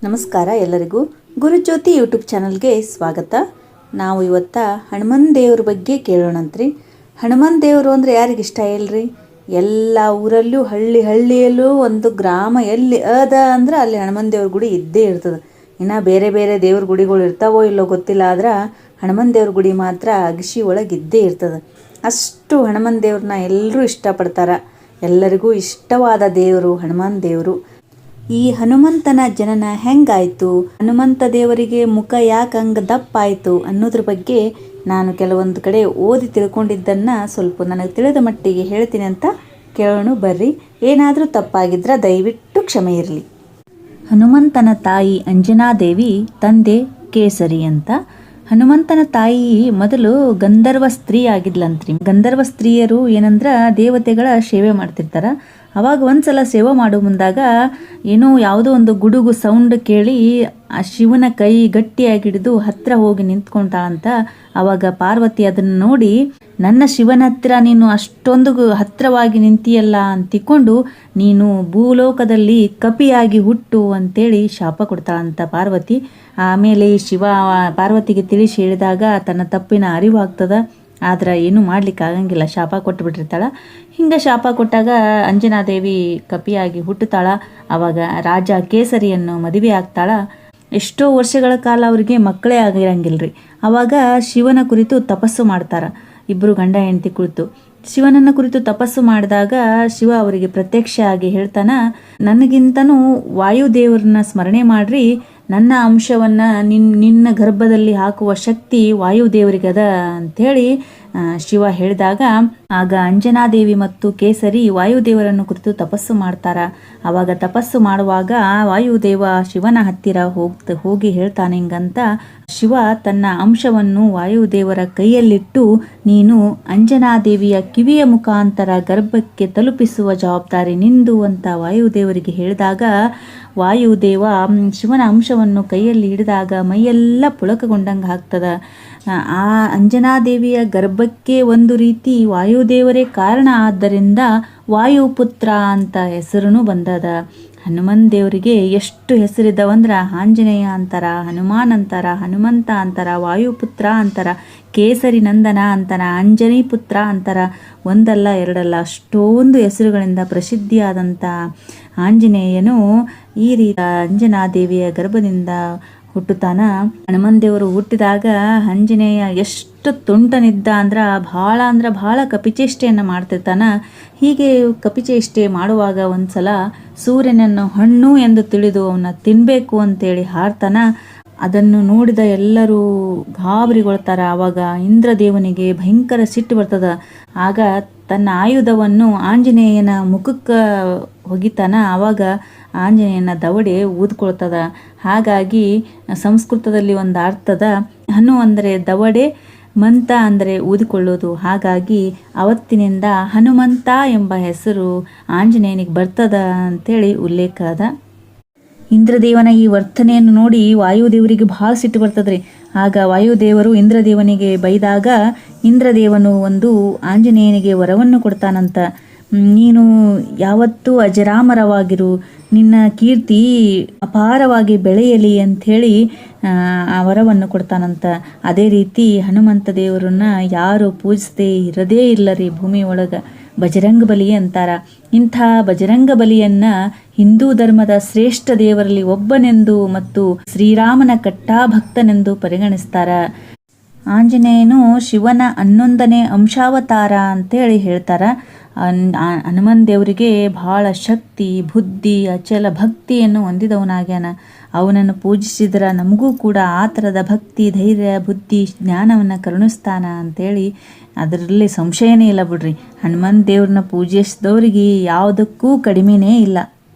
ನಮಸ್ಕಾರ ಎಲ್ಲರಿಗೂ. ಗುರುಜ್ಯೋತಿ ಯೂಟ್ಯೂಬ್ ಚಾನಲ್ಗೆ ಸ್ವಾಗತ. ನಾವು ಇವತ್ತ ಹನುಮನ್ ದೇವ್ರ ಬಗ್ಗೆ ಕೇಳೋಣಂತ್ರಿ. ಹನುಮನ್ ದೇವರು ಅಂದರೆ ಯಾರಿಗಿಷ್ಟ ಇಲ್ರಿ? ಎಲ್ಲ ಊರಲ್ಲೂ ಹಳ್ಳಿಯಲ್ಲೂ ಒಂದು ಗ್ರಾಮ ಎಲ್ಲಿ ಅದ ಅಂದ್ರೆ ಅಲ್ಲಿ ಹನುಮನ್ ದೇವ್ರ ಗುಡಿ ಇದ್ದೇ ಇರ್ತದೆ. ಇನ್ನು ಬೇರೆ ಬೇರೆ ದೇವ್ರ ಗುಡಿಗಳು ಇರ್ತಾವೋ ಇಲ್ಲೋ ಗೊತ್ತಿಲ್ಲ, ಆದ್ರೆ ಹನುಮನ್ ದೇವ್ರ ಗುಡಿ ಮಾತ್ರ ಅಗಶಿ ಒಳಗೆ ಇದ್ದೇ ಇರ್ತದೆ. ಅಷ್ಟು ಹನುಮನ್ ದೇವ್ರನ್ನ ಎಲ್ಲರೂ ಇಷ್ಟಪಡ್ತಾರೆ. ಎಲ್ಲರಿಗೂ ಇಷ್ಟವಾದ ದೇವರು ಹನುಮನ್ ದೇವರು. ಈ ಹನುಮಂತನ ಜನನ ಹೆಂಗಾಯಿತು, ಹನುಮಂತ ದೇವರಿಗೆ ಮುಖ ಯಾಕೆ ಹಂಗೆ ದಪ್ಪಾಯಿತು ಅನ್ನೋದ್ರ ಬಗ್ಗೆ ನಾನು ಕೆಲವೊಂದು ಕಡೆ ಓದಿ ತಿಳ್ಕೊಂಡಿದ್ದನ್ನು ಸ್ವಲ್ಪ ನನಗೆ ತಿಳಿದ ಮಟ್ಟಿಗೆ ಹೇಳ್ತೀನಿ ಅಂತ ಕೇಳೋಣ ಬರ್ರಿ. ಏನಾದರೂ ತಪ್ಪಾಗಿದ್ರೆ ದಯವಿಟ್ಟು ಕ್ಷಮೆ ಇರಲಿ. ಹನುಮಂತನ ತಾಯಿ ಅಂಜನಾದೇವಿ, ತಂದೆ ಕೇಸರಿ ಅಂತ. ಹನುಮಂತನ ತಾಯಿ ಮೊದಲು ಗಂಧರ್ವ ಸ್ತ್ರೀ ಆಗಿದ್ಲಂತ್ರಿ. ಗಂಧರ್ವ ಸ್ತ್ರೀಯರು ಏನಂದ್ರೆ ದೇವತೆಗಳ ಸೇವೆ ಮಾಡ್ತಿರ್ತಾರ. ಅವಾಗ ಒಂದ್ಸಲ ಸೇವೆ ಮಾಡೋ ಮುಂದಾಗ ಏನೋ ಯಾವುದೋ ಒಂದು ಗುಡುಗು ಸೌಂಡ್ ಕೇಳಿ ಆ ಶಿವನ ಕೈ ಗಟ್ಟಿಯಾಗಿ ಹಿಡಿದು ಹತ್ರ ಹೋಗಿ ನಿಂತ್ಕೊಂತಾಳಂತ. ಅವಾಗ ಪಾರ್ವತಿ ಅದನ್ನು ನೋಡಿ, ನನ್ನ ಶಿವನ ಹತ್ರ ನೀನು ಅಷ್ಟೊಂದು ಹತ್ರವಾಗಿ ನಿಂತಿಯಲ್ಲ ಅಂತಿಕೊಂಡು ನೀನು ಭೂಲೋಕದಲ್ಲಿ ಕಪಿಯಾಗಿ ಹುಟ್ಟು ಅಂತೇಳಿ ಶಾಪ ಕೊಡ್ತಾಳಂತ ಪಾರ್ವತಿ. ಆಮೇಲೆ ಶಿವ ಪಾರ್ವತಿಗೆ ತಿಳಿಸಿ ಹೇಳಿದಾಗ ತನ್ನ ತಪ್ಪಿನ ಅರಿವಾಗ್ತದ. ಆದ್ರೆ ಏನೂ ಮಾಡ್ಲಿಕ್ಕೆ ಆಗಂಗಿಲ್ಲ, ಶಾಪ ಕೊಟ್ಟುಬಿಟ್ಟಿರ್ತಾಳ. ಹಿಂಗೆ ಶಾಪ ಕೊಟ್ಟಾಗ ಅಂಜನಾದೇವಿ ಕಪಿಯಾಗಿ ಹುಟ್ಟುತ್ತಾಳ. ಅವಾಗ ರಾಜ ಕೇಸರಿಯನ್ನು ಮದುವೆ ಆಗ್ತಾಳ. ಎಷ್ಟೋ ವರ್ಷಗಳ ಕಾಲ ಅವರಿಗೆ ಮಕ್ಕಳೇ ಆಗಿರಂಗಿಲ್ರಿ. ಅವಾಗ ಶಿವನ ಕುರಿತು ತಪಸ್ಸು ಮಾಡ್ತಾರ. ಇಬ್ಬರು ಗಂಡ ಹೆಂಡತಿ ಕುಳಿತು ಶಿವನನ್ನ ಕುರಿತು ತಪಸ್ಸು ಮಾಡಿದಾಗ ಶಿವ ಅವರಿಗೆ ಪ್ರತ್ಯಕ್ಷ ಆಗಿ ಹೇಳ್ತಾನ, ನನಗಿಂತನೂ ವಾಯುದೇವರನ್ನ ಸ್ಮರಣೆ ಮಾಡ್ರಿ, ನನ್ನ ಅಂಶವನ್ನ ನಿನ್ನ ಗರ್ಭದಲ್ಲಿ ಹಾಕುವ ಶಕ್ತಿ ವಾಯುದೇವರಿಗದ ಅಂಥೇಳಿ ಶಿವ ಹೇಳಿದಾಗ ಆಗ ಅಂಜನಾದೇವಿ ಮತ್ತು ಕೇಸರಿ ವಾಯುದೇವರನ್ನು ಕುರಿತು ತಪಸ್ಸು ಮಾಡ್ತಾರ. ಅವಾಗ ತಪಸ್ಸು ಮಾಡುವಾಗ ವಾಯುದೇವ ಶಿವನ ಹತ್ತಿರ ಹೋಗಿ ಹೇಳ್ತಾನೆ ಹಿಂಗಂತ. ಶಿವ ತನ್ನ ಅಂಶವನ್ನು ವಾಯುದೇವರ ಕೈಯಲ್ಲಿಟ್ಟು ನೀನು ಅಂಜನಾದೇವಿಯ ಕಿವಿಯ ಮುಖಾಂತರ ಗರ್ಭಕ್ಕೆ ತಲುಪಿಸುವ ಜವಾಬ್ದಾರಿ ನಿಂದು ಅಂತ ವಾಯುದೇವರಿಗೆ ಹೇಳಿದಾಗ ವಾಯುದೇವ ಶಿವನ ಅಂಶವನ್ನು ಕೈಯಲ್ಲಿ ಹಿಡಿದಾಗ ಮೈಯೆಲ್ಲ ಪುಳಕಗೊಂಡಂಗೆ ಆಗ್ತದ. ಆ ಅಂಜನಾದೇವಿಯ ಗರ್ಭಕ್ಕೆ ಒಂದು ರೀತಿ ವಾಯುದೇವರೇ ಕಾರಣ, ಆದ್ದರಿಂದ ವಾಯುಪುತ್ರ ಅಂತ ಹೆಸರು ಬಂದದ. ಹನುಮನ್ ದೇವರಿಗೆ ಎಷ್ಟು ಹೆಸರಿದ್ದಾವಂದ್ರೆ ಆಂಜನೇಯ ಅಂತಾರ, ಹನುಮಾನ್ ಅಂತಾರ, ಹನುಮಂತ ಅಂತಾರ, ವಾಯುಪುತ್ರ ಅಂತಾರ, ಕೇಸರಿ ನಂದನ ಅಂತಾರ, ಅಂಜನಿ ಪುತ್ರ ಅಂತಾರ. ಒಂದಲ್ಲ ಎರಡಲ್ಲ ಅಷ್ಟೊಂದು ಹೆಸರುಗಳಿಂದ ಪ್ರಸಿದ್ಧಿಯಾದಂಥ ಆಂಜನೇಯನು ಈ ರೀತಿ ಅಂಜನಾದೇವಿಯ ಗರ್ಭದಿಂದ ಹುಟ್ಟುತ್ತಾನ. ಹನುಮನ್ ದೇವರು ಹುಟ್ಟಿದಾಗ ಆಂಜನೇಯ ಎಷ್ಟು ತುಂಟನಿದ್ದ ಅಂದ್ರೆ ಭಾಳ ಕಪಿಚೇಷ್ಟೆಯನ್ನು ಮಾಡ್ತಿರ್ತಾನ. ಹೀಗೆ ಕಪಿಚೇಷ್ಟೆ ಮಾಡುವಾಗ ಒಂದ್ಸಲ ಸೂರ್ಯನನ್ನು ಹಣ್ಣು ಎಂದು ತಿಳಿದು ಅವನ್ನ ತಿನ್ನಬೇಕು ಅಂತೇಳಿ ಹಾರ್ತಾನ. ಅದನ್ನು ನೋಡಿದ ಎಲ್ಲರೂ ಗಾಬರಿಗೊಳ್ತಾರ. ಆವಾಗ ಇಂದ್ರದೇವನಿಗೆ ಭಯಂಕರ ಸಿಟ್ಟು ಬರ್ತದ. ಆಗ ತನ್ನ ಆಯುಧವನ್ನು ಆಂಜನೇಯನ ಮುಖಕ್ಕೆ ಹೊಗಿತಾನ. ಆವಾಗ ಆಂಜನೇಯನ ದವಡೆ ಊದ್ಕೊಳ್ತದ. ಹಾಗಾಗಿ ಸಂಸ್ಕೃತದಲ್ಲಿ ಒಂದು ಅರ್ಥದ, ಹನು ಅಂದರೆ ದವಡೆ, ಮಂತ ಅಂದರೆ ಊದಿಕೊಳ್ಳೋದು. ಹಾಗಾಗಿ ಅವತ್ತಿನಿಂದ ಹನುಮಂತ ಎಂಬ ಹೆಸರು ಆಂಜನೇಯನಿಗೆ ಬರ್ತದ ಅಂತೇಳಿ ಉಲ್ಲೇಖ ಅದ. ಇಂದ್ರದೇವನ ಈ ವರ್ತನೆಯನ್ನು ನೋಡಿ ವಾಯುದೇವರಿಗೆ ಭಾಳ ಸಿಟ್ಟು ಬರ್ತದ್ರಿ. ಆಗ ವಾಯುದೇವರು ಇಂದ್ರದೇವನಿಗೆ ಬೈದಾಗ ಇಂದ್ರದೇವನು ಒಂದು ಆಂಜನೇಯನಿಗೆ ವರವನ್ನು ಕೊಡ್ತಾನಂತ. ನೀನು ಯಾವತ್ತೂ ಅಜರಾಮರವಾಗಿರು, ನಿನ್ನ ಕೀರ್ತಿ ಅಪಾರವಾಗಿ ಬೆಳೆಯಲಿ ಅಂಥೇಳಿ ಆ ವರವನ್ನು ಕೊಡ್ತಾನಂತ. ಅದೇ ರೀತಿ ಹನುಮಂತ ದೇವರನ್ನ ಯಾರು ಪೂಜಿಸದೇ ಇರದೇ ಇಲ್ಲರಿ ಭೂಮಿ ಒಳಗೆ. ಬಜರಂಗ ಬಲಿ ಅಂತಾರ. ಇಂಥ ಬಜರಂಗ ಬಲಿಯನ್ನ ಹಿಂದೂ ಧರ್ಮದ ಶ್ರೇಷ್ಠ ದೇವರಲ್ಲಿ ಒಬ್ಬನೆಂದು ಮತ್ತು ಶ್ರೀರಾಮನ ಕಟ್ಟಾಭಕ್ತನೆಂದು ಪರಿಗಣಿಸ್ತಾರ. ಆಂಜನೇಯನು ಶಿವನ 11ನೇ ಅಂಶಾವತಾರ ಅಂತೇಳಿ ಹೇಳ್ತಾರ. ಹನುಮನ್ ದೇವರಿಗೆ ಬಹಳ ಶಕ್ತಿ, ಬುದ್ಧಿ, ಅಚಲ ಭಕ್ತಿಯನ್ನು ಹೊಂದಿದವನಾಗ್ಯಾನ. ಅವನನ್ನು ಪೂಜಿಸಿದ್ರೆ ನಮಗೂ ಕೂಡ ಆ ಥರದ ಭಕ್ತಿ, ಧೈರ್ಯ, ಬುದ್ಧಿ, ಜ್ಞಾನವನ್ನು ಕರುಣಿಸ್ತಾನ ಅಂತೇಳಿ ಅದರಲ್ಲಿ ಸಂಶಯನೇ ಇಲ್ಲ ಬಿಡ್ರಿ. ಹನುಮನ್ ದೇವ್ರನ್ನ ಪೂಜಿಸಿದವ್ರಿಗೆ ಯಾವುದಕ್ಕೂ ಕಡಿಮೆನೇ ಇಲ್ಲ.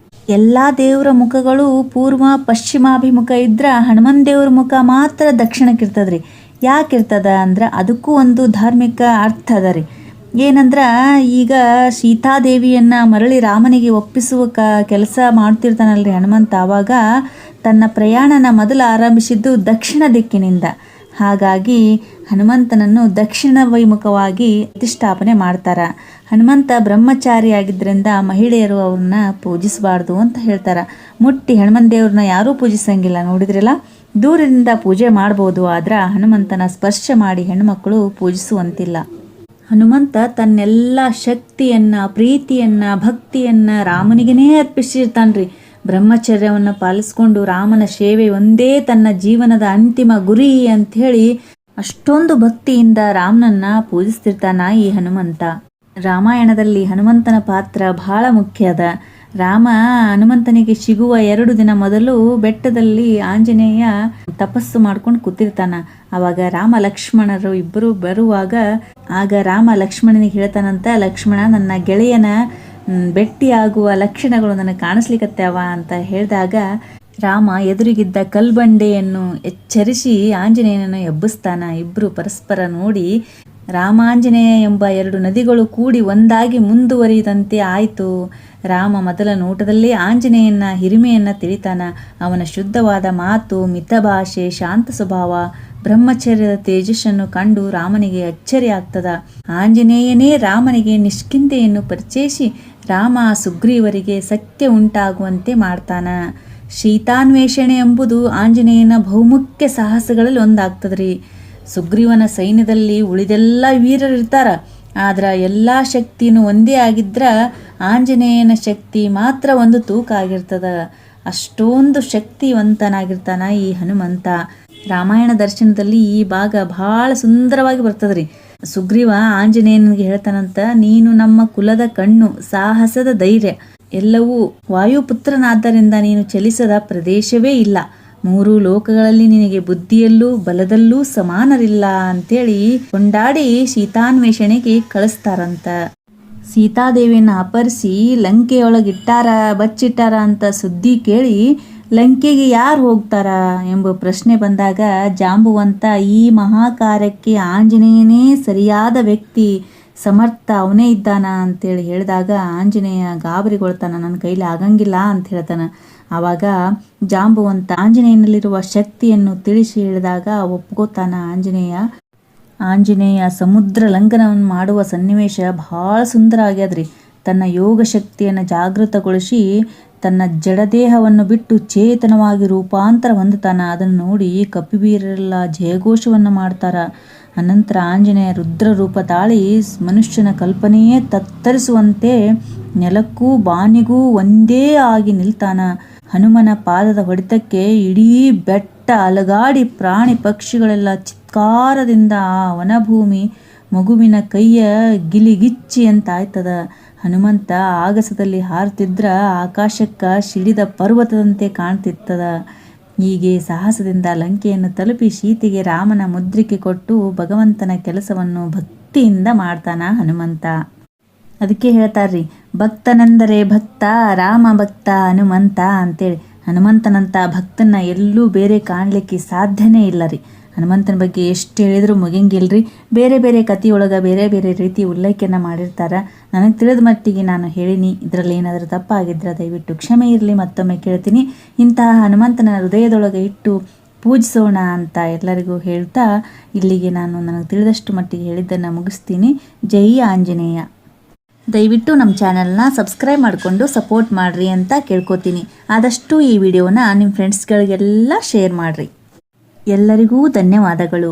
ಎಲ್ಲ ದೇವರ ಮುಖಗಳು ಪೂರ್ವ ಪಶ್ಚಿಮಾಭಿಮುಖ ಇದ್ರೆ ಹನುಮನ್ ದೇವ್ರ ಮುಖ ಮಾತ್ರ ದಕ್ಷಿಣಕ್ಕಿರ್ತದ್ರಿ. ಯಾಕಿರ್ತದ ಅಂದ್ರೆ ಅದಕ್ಕೂ ಒಂದು ಧಾರ್ಮಿಕ ಅರ್ಥ ಅದ ರೀ. ಏನಂದ್ರೆ ಈಗ ಸೀತಾದೇವಿಯನ್ನು ಮರಳಿ ರಾಮನಿಗೆ ಒಪ್ಪಿಸುವ ಕೆಲಸ ಮಾಡ್ತಿರ್ತಾನಲ್ರಿ ಹನುಮಂತ. ಆವಾಗ ತನ್ನ ಪ್ರಯಾಣನ ಮೊದಲು ಆರಂಭಿಸಿದ್ದು ದಕ್ಷಿಣ ದಿಕ್ಕಿನಿಂದ. ಹಾಗಾಗಿ ಹನುಮಂತನನ್ನು ದಕ್ಷಿಣ ವೈಮುಖವಾಗಿ ಪ್ರತಿಷ್ಠಾಪನೆ ಮಾಡ್ತಾರ. ಹನುಮಂತ ಬ್ರಹ್ಮಚಾರಿ ಆಗಿದ್ದರಿಂದ ಮಹಿಳೆಯರು ಅವ್ರನ್ನ ಪೂಜಿಸಬಾರ್ದು ಅಂತ ಹೇಳ್ತಾರೆ. ಮುಟ್ಟಿ ಹನುಮಂತ ದೇವ್ರನ್ನ ಯಾರೂ ಪೂಜಿಸಂಗಿಲ್ಲ, ನೋಡಿದ್ರಲ್ಲ. ದೂರದಿಂದ ಪೂಜೆ ಮಾಡ್ಬೋದು, ಆದ್ರೆ ಹನುಮಂತನ ಸ್ಪರ್ಶ ಮಾಡಿ ಹೆಣ್ಮಕ್ಳು ಪೂಜಿಸುವಂತಿಲ್ಲ. ಹನುಮಂತ ತನ್ನೆಲ್ಲ ಶಕ್ತಿಯನ್ನ, ಪ್ರೀತಿಯನ್ನ, ಭಕ್ತಿಯನ್ನ ರಾಮನಿಗೇ ಅರ್ಪಿಸಿರ್ತಾನ್ರಿ. ಬ್ರಹ್ಮಚರ್ಯವನ್ನು ಪಾಲಿಸ್ಕೊಂಡು ರಾಮನ ಸೇವೆ ಒಂದೇ ತನ್ನ ಜೀವನದ ಅಂತಿಮ ಗುರಿ ಅಂಥೇಳಿ ಅಷ್ಟೊಂದು ಭಕ್ತಿಯಿಂದ ರಾಮನನ್ನ ಪೂಜಿಸ್ತಿರ್ತಾನ ಈ ಹನುಮಂತ. ರಾಮಾಯಣದಲ್ಲಿ ಹನುಮಂತನ ಪಾತ್ರ ಬಹಳ ಮುಖ್ಯ ಅದ. ರಾಮ ಹನುಮಂತನಿಗೆ ಸಿಗುವ 2 ದಿನ ಮೊದಲು ಬೆಟ್ಟದಲ್ಲಿ ಆಂಜನೇಯ ತಪಸ್ಸು ಮಾಡ್ಕೊಂಡು ಕೂತಿರ್ತಾನ. ಅವಾಗ ರಾಮ ಲಕ್ಷ್ಮಣರು ಇಬ್ಬರು ಬರುವಾಗ ಆಗ ರಾಮ ಲಕ್ಷ್ಮಣನಿಗೆ ಹೇಳ್ತಾನಂತ, ಲಕ್ಷ್ಮಣ, ನನ್ನ ಗೆಳೆಯನ ಭೇಟಿಯಾಗುವ ಲಕ್ಷಣಗಳು ನನಗೆ ಕಾಣಿಸ್ಲಿಕ್ಕತ್ಯಾವ ಅಂತ ಹೇಳಿದಾಗ ರಾಮ ಎದುರಿಗಿದ್ದ ಕಲ್ಬಂಡೆಯನ್ನು ಎಚ್ಚರಿಸಿ ಆಂಜನೇಯನನ್ನು ಎಬ್ಬಿಸ್ತಾನ. ಇಬ್ಬರು ಪರಸ್ಪರ ನೋಡಿ ರಾಮಾಂಜನೇಯ ಎಂಬ 2 ನದಿಗಳು ಕೂಡಿ ಒಂದಾಗಿ ಮುಂದುವರಿದಂತೆ ಆಯಿತು. ರಾಮ ಮೊದಲ ನೋಟದಲ್ಲೇ ಆಂಜನೇಯನ ಹಿರಿಮೆಯನ್ನು ತಿಳಿತಾನ. ಅವನ ಶುದ್ಧವಾದ ಮಾತು, ಮಿತ ಭಾಷೆ, ಶಾಂತ ಸ್ವಭಾವ, ಬ್ರಹ್ಮಚರ್ಯದ ತೇಜಸ್ಸನ್ನು ಕಂಡು ರಾಮನಿಗೆ ಅಚ್ಚರಿ ಆಗ್ತದ. ಆಂಜನೇಯನೇ ರಾಮನಿಗೆ ನಿಷ್ಕಿಂತೆಯನ್ನು ಪರಿಚಯಿಸಿ ರಾಮ ಸುಗ್ರೀವರಿಗೆ ಸತ್ಯ ಉಂಟಾಗುವಂತೆ ಮಾಡ್ತಾನ. ಸೀತಾನ್ವೇಷಣೆ ಎಂಬುದು ಆಂಜನೇಯನ ಬಹುಮುಖ್ಯ ಸಾಹಸಗಳಲ್ಲಿ ಒಂದಾಗ್ತದ್ರಿ. ಸುಗ್ರೀವನ ಸೈನ್ಯದಲ್ಲಿ ಉಳಿದೆಲ್ಲ ವೀರರಿರ್ತಾರ, ಆದ್ರೆ ಎಲ್ಲ ಶಕ್ತಿನೂ ಒಂದೇ ಆಗಿದ್ರ ಆಂಜನೇಯನ ಶಕ್ತಿ ಮಾತ್ರ ಒಂದು ತೂಕ ಆಗಿರ್ತದ. ಅಷ್ಟೊಂದು ಶಕ್ತಿವಂತನಾಗಿರ್ತಾನ ಈ ಹನುಮಂತ. ರಾಮಾಯಣ ದರ್ಶನದಲ್ಲಿ ಈ ಭಾಗ ಬಹಳ ಸುಂದರವಾಗಿ ಬರ್ತದ್ರಿ. ಸುಗ್ರೀವ ಆಂಜನೇಯನಿಗೆ ಹೇಳ್ತಾನಂತ, ನೀನು ನಮ್ಮ ಕುಲದ ಕಣ್ಣು, ಸಾಹಸದ ಧೈರ್ಯ, ಎಲ್ಲವೂ ವಾಯುಪುತ್ರನಾದ್ದರಿಂದ ನೀನು ಚಲಿಸದ ಪ್ರದೇಶವೇ ಇಲ್ಲ. 3 ಲೋಕಗಳಲ್ಲಿ ನಿನಗೆ ಬುದ್ಧಿಯಲ್ಲೂ ಬಲದಲ್ಲೂ ಸಮಾನರಿಲ್ಲ ಅಂತೇಳಿ ಕೊಂಡಾಡಿ ಸೀತಾನ್ವೇಷಣೆಗೆ ಕಳಿಸ್ತಾರಂತ. ಸೀತಾದೇವಿಯನ್ನು ಅಪಹರಿಸಿ ಲಂಕೆಯೊಳಗಿಟ್ಟಾರ, ಬಚ್ಚಿಟ್ಟಾರ ಅಂತ ಸುದ್ದಿ ಕೇಳಿ ಲಂಕೆಗೆ ಯಾರು ಹೋಗ್ತಾರ ಎಂಬ ಪ್ರಶ್ನೆ ಬಂದಾಗ ಜಾಂಬುವಂತ ಈ ಮಹಾಕಾರ್ಯಕ್ಕೆ ಆಂಜನೇಯನೇ ಸರಿಯಾದ ವ್ಯಕ್ತಿ, ಸಮರ್ಥ ಅವನೇ ಇದ್ದಾನ ಅಂತೇಳಿ ಹೇಳಿದಾಗ ಆಂಜನೇಯ ಗಾಬರಿಗೊಳ್ತಾನ. ನನ್ನ ಕೈಲಿ ಆಗಂಗಿಲ್ಲ ಅಂತ ಹೇಳ್ತಾನ. ಆವಾಗ ಜಾಂಬುವಂತ ಆಂಜನೇಯನಲ್ಲಿರುವ ಶಕ್ತಿಯನ್ನು ತಿಳಿಸಿ ಹೇಳಿದಾಗ ಒಪ್ಕೋತಾನ ಆಂಜನೇಯ ಸಮುದ್ರ ಲಂಘನವನ್ನು ಮಾಡುವ ಸನ್ನಿವೇಶ ಬಹಳ ಸುಂದರ ಆಗ್ಯದ್ರಿ. ತನ್ನ ಯೋಗ ಶಕ್ತಿಯನ್ನು ಜಾಗೃತಗೊಳಿಸಿ ತನ್ನ ಜಡದೇಹವನ್ನು ಬಿಟ್ಟು ಚೇತನವಾಗಿ ರೂಪಾಂತರ ಹೊಂದುತ್ತಾನ. ಅದನ್ನು ನೋಡಿ ಕಪಿವೀರರೆಲ್ಲ ಜಯಘೋಷವನ್ನು ಮಾಡ್ತಾರ. ಅನಂತರ ಆಂಜನೇಯ ರುದ್ರ ರೂಪ ತಾಳಿ ಮನುಷ್ಯನ ಕಲ್ಪನೆಯೇ ತತ್ತರಿಸುವಂತೆ ನೆಲಕ್ಕೂ ಬಾನಿಗೂ ಒಂದೇ ಆಗಿ ನಿಲ್ತಾನ. ಹನುಮನ ಪಾದದ ಹೊಡೆತಕ್ಕೆ ಇಡೀ ಬೆಟ್ಟ ಅಲಗಾಡಿ ಪ್ರಾಣಿ ಪಕ್ಷಿಗಳೆಲ್ಲ ಚಿತ್ಕಾರದಿಂದ ಆ ವನಭೂಮಿ ಮಗುವಿನ ಕೈಯ ಗಿಲಿಗಿಚ್ಚಿ ಅಂತಾಯ್ತದ. ಹನುಮಂತ ಆಗಸದಲ್ಲಿ ಹಾರುತ್ತಿದ್ರ ಆಕಾಶಕ್ಕ ಸಿಡಿದ ಪರ್ವತದಂತೆ ಕಾಣ್ತಿತ್ತದ. ಹೀಗೆ ಸಾಹಸದಿಂದ ಲಂಕೆಯನ್ನು ತಲುಪಿ ಸೀತೆಗೆ ರಾಮನ ಮುದ್ರಿಕೆ ಕೊಟ್ಟು ಭಗವಂತನ ಕೆಲಸವನ್ನು ಭಕ್ತಿಯಿಂದ ಮಾಡ್ತಾನ ಹನುಮಂತ. ಅದಕ್ಕೆ ಹೇಳ್ತಾರ್ರಿ, ಭಕ್ತನೆಂದರೆ ಭಕ್ತ, ರಾಮ ಭಕ್ತ ಹನುಮಂತ ಅಂತೇಳಿ. ಹನುಮಂತನಂತ ಭಕ್ತನ ಎಲ್ಲೂ ಬೇರೆ ಕಾಣಲಿಕ್ಕೆ ಸಾಧ್ಯನೇ ಇಲ್ಲ ರೀ. ಹನುಮಂತನ ಬಗ್ಗೆ ಎಷ್ಟು ಹೇಳಿದ್ರು ಮುಗಿಯಂಗಿಲ್ರಿ. ಬೇರೆ ಬೇರೆ ಕಥೆಯೊಳಗೆ ಬೇರೆ ಬೇರೆ ರೀತಿ ಉಲ್ಲೇಖನ ಮಾಡಿರ್ತಾರೆ. ನನಗೆ ತಿಳಿದ ಮಟ್ಟಿಗೆ ನಾನು ಹೇಳಿನಿ. ಇದರಲ್ಲಿ ಏನಾದರೂ ತಪ್ಪಾಗಿದ್ರೆ ದಯವಿಟ್ಟು ಕ್ಷಮೆ ಇರಲಿ. ಮತ್ತೊಮ್ಮೆ ಕೇಳ್ತೀನಿ, ಇಂತಹ ಹನುಮಂತನ ಹೃದಯದೊಳಗೆ ಇಟ್ಟು ಪೂಜಿಸೋಣ ಅಂತ ಎಲ್ಲರಿಗೂ ಹೇಳ್ತಾ ಇಲ್ಲಿಗೆ ನಾನು ನನಗೆ ತಿಳಿದಷ್ಟು ಮಟ್ಟಿಗೆ ಹೇಳಿದ್ದನ್ನು ಮುಗಿಸ್ತೀನಿ. ಜೈ ಆಂಜನೇಯ. ದಯವಿಟ್ಟು ನಮ್ಮ ಚಾನಲ್ನ ಸಬ್ಸ್ಕ್ರೈಬ್ ಮಾಡಿಕೊಂಡು ಸಪೋರ್ಟ್ ಮಾಡಿರಿ ಅಂತ ಕೇಳ್ಕೊತೀನಿ. ಆದಷ್ಟು ಈ ವಿಡಿಯೋನ ನಿಮ್ಮ ಫ್ರೆಂಡ್ಸ್ಗಳಿಗೆಲ್ಲ ಶೇರ್ ಮಾಡಿರಿ. ಎಲ್ಲರಿಗೂ ಧನ್ಯವಾದಗಳು.